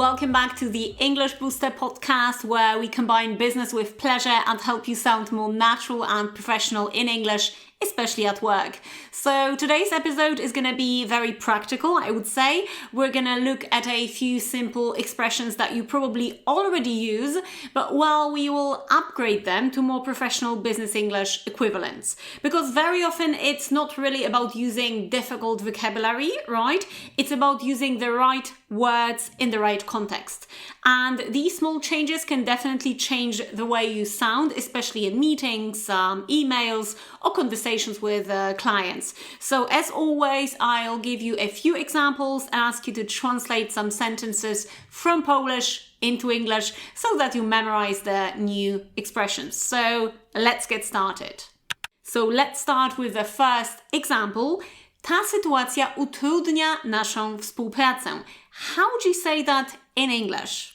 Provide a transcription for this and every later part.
welcome back to the English Booster podcast, where we combine business with pleasure and help you sound more natural and professional in English, especially at work. So today's episode is going to be very practical, I would say. We're going to look at a few simple expressions that you probably already use, but we will upgrade them to more professional business English equivalents. Because very often it's not really about using difficult vocabulary, right? It's about using the right words in the right context. And these small changes can definitely change the way you sound, especially in meetings, emails, or conversations with clients. So as always, I'll give you a few examples and ask you to translate some sentences from Polish into English so that you memorize the new expressions. So let's get started. So let's start with the first example. Ta sytuacja utrudnia naszą współpracę. How would you say that in English?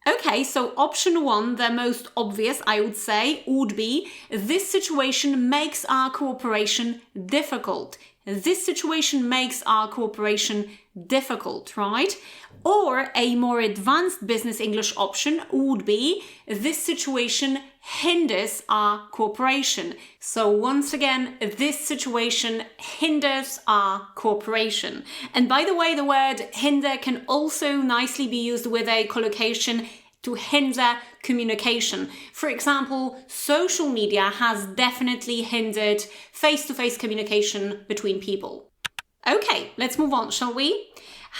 Okay, so option one, the most obvious, I would say, would be this situation makes our cooperation difficult. This situation makes our cooperation difficult, right? Or a more advanced business English option would be this situation hinders our cooperation. So once again, this situation hinders our cooperation. And by the way, the word hinder can also nicely be used with a collocation to hinder communication. For example, social media has definitely hindered face-to-face communication between people. Okay, let's move on, shall we?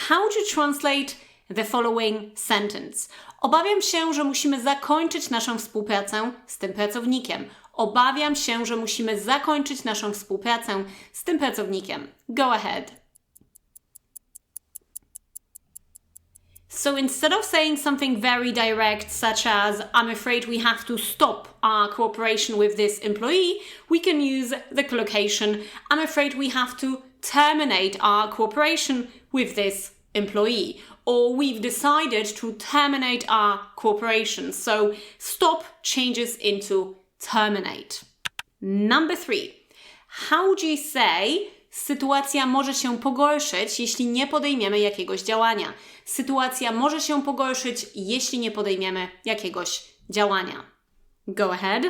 How to translate the following sentence? Obawiam się, że musimy zakończyć naszą współpracę z tym pracownikiem. Obawiam się, że musimy zakończyć naszą współpracę z tym pracownikiem. Go ahead. So instead of saying something very direct, such as, I'm afraid we have to stop our cooperation with this employee, we can use the collocation, I'm afraid we have to terminate our cooperation with this employee. Or we've decided to terminate our cooperation. So stop changes into terminate. Number 3. How would you say sytuacja może się pogorszyć, jeśli nie podejmiemy jakiegoś działania? Sytuacja może się pogorszyć, jeśli nie podejmiemy jakiegoś działania. Go ahead.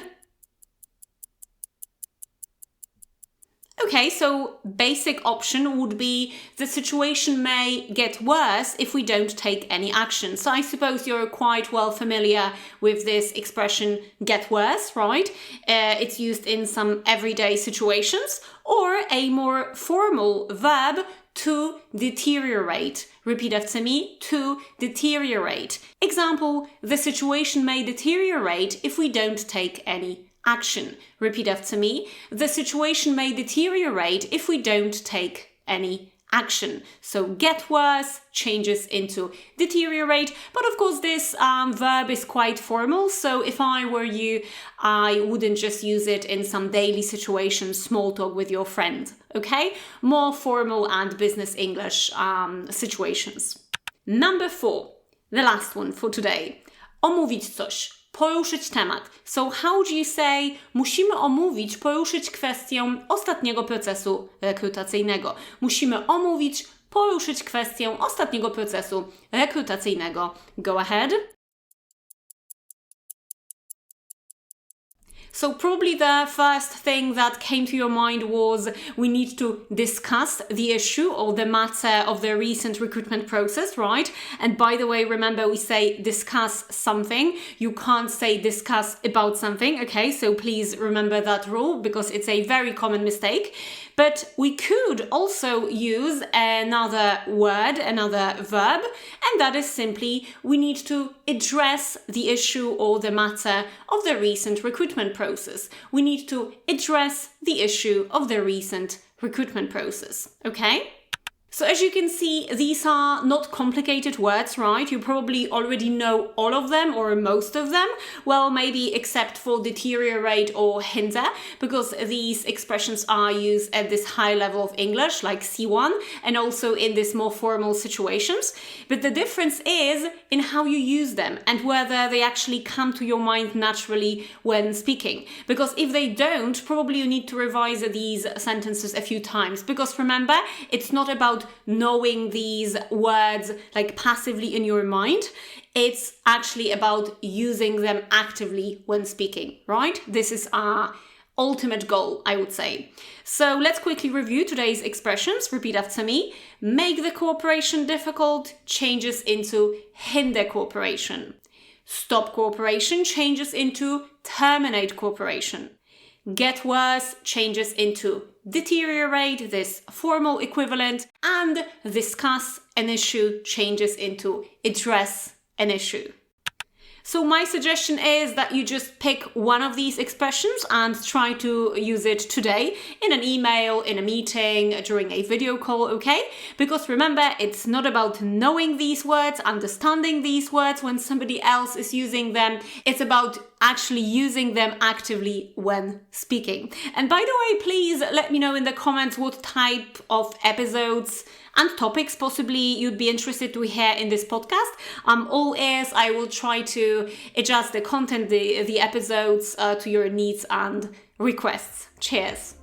Okay, so basic option would be the situation may get worse if we don't take any action. So I suppose you're quite well familiar with this expression get worse, right? It's used in some everyday situations, or a more formal verb to deteriorate. Repeat after me, to deteriorate. Example, the situation may deteriorate if we don't take any action. Repeat after me. The situation may deteriorate if we don't take any action. So get worse changes into deteriorate. But of course, this verb is quite formal. So if I were you, I wouldn't just use it in some daily situations, small talk with your friend. Okay? More formal and business English situations. Number 4, the last one for today. Omówić coś. Poruszyć temat. So how do you say musimy omówić, poruszyć kwestię ostatniego procesu rekrutacyjnego? Musimy omówić, poruszyć kwestię ostatniego procesu rekrutacyjnego. Go ahead. So probably the first thing that came to your mind was we need to discuss the issue or the matter of the recent recruitment process, right? And by the way, remember we say discuss something. You can't say discuss about something, okay? So please remember that rule because it's a very common mistake. But we could also use another word, another verb, and that is simply we need to address the issue or the matter of the recent recruitment process. We need to address the issue of the recent recruitment process, okay? So as you can see, these are not complicated words, right? You probably already know all of them or most of them. Well, maybe except for deteriorate or hinder, because these expressions are used at this high level of English, like C1, and also in this more formal situations. But the difference is in how you use them and whether they actually come to your mind naturally when speaking. Because if they don't, probably you need to revise these sentences a few times. Because remember, it's not about about knowing these words like passively in your mind. It's actually about using them actively when speaking, right? This is our ultimate goal, I would say. So let's quickly review today's expressions. Repeat after me. Make the cooperation difficult changes into hinder cooperation. Stop cooperation changes into terminate cooperation. Get worse changes into deteriorate, this formal equivalent, and discuss an issue changes into address an issue. So my suggestion is that you just pick one of these expressions and try to use it today in an email, in a meeting, during a video call, okay? Because remember, it's not about knowing these words, understanding these words when somebody else is using them. It's about actually using them actively when speaking. And by the way, please let me know in the comments what type of episodes and topics possibly you'd be interested to hear in this podcast. I'm all ears. I will try to adjust the content, the episodes to your needs and requests. Cheers.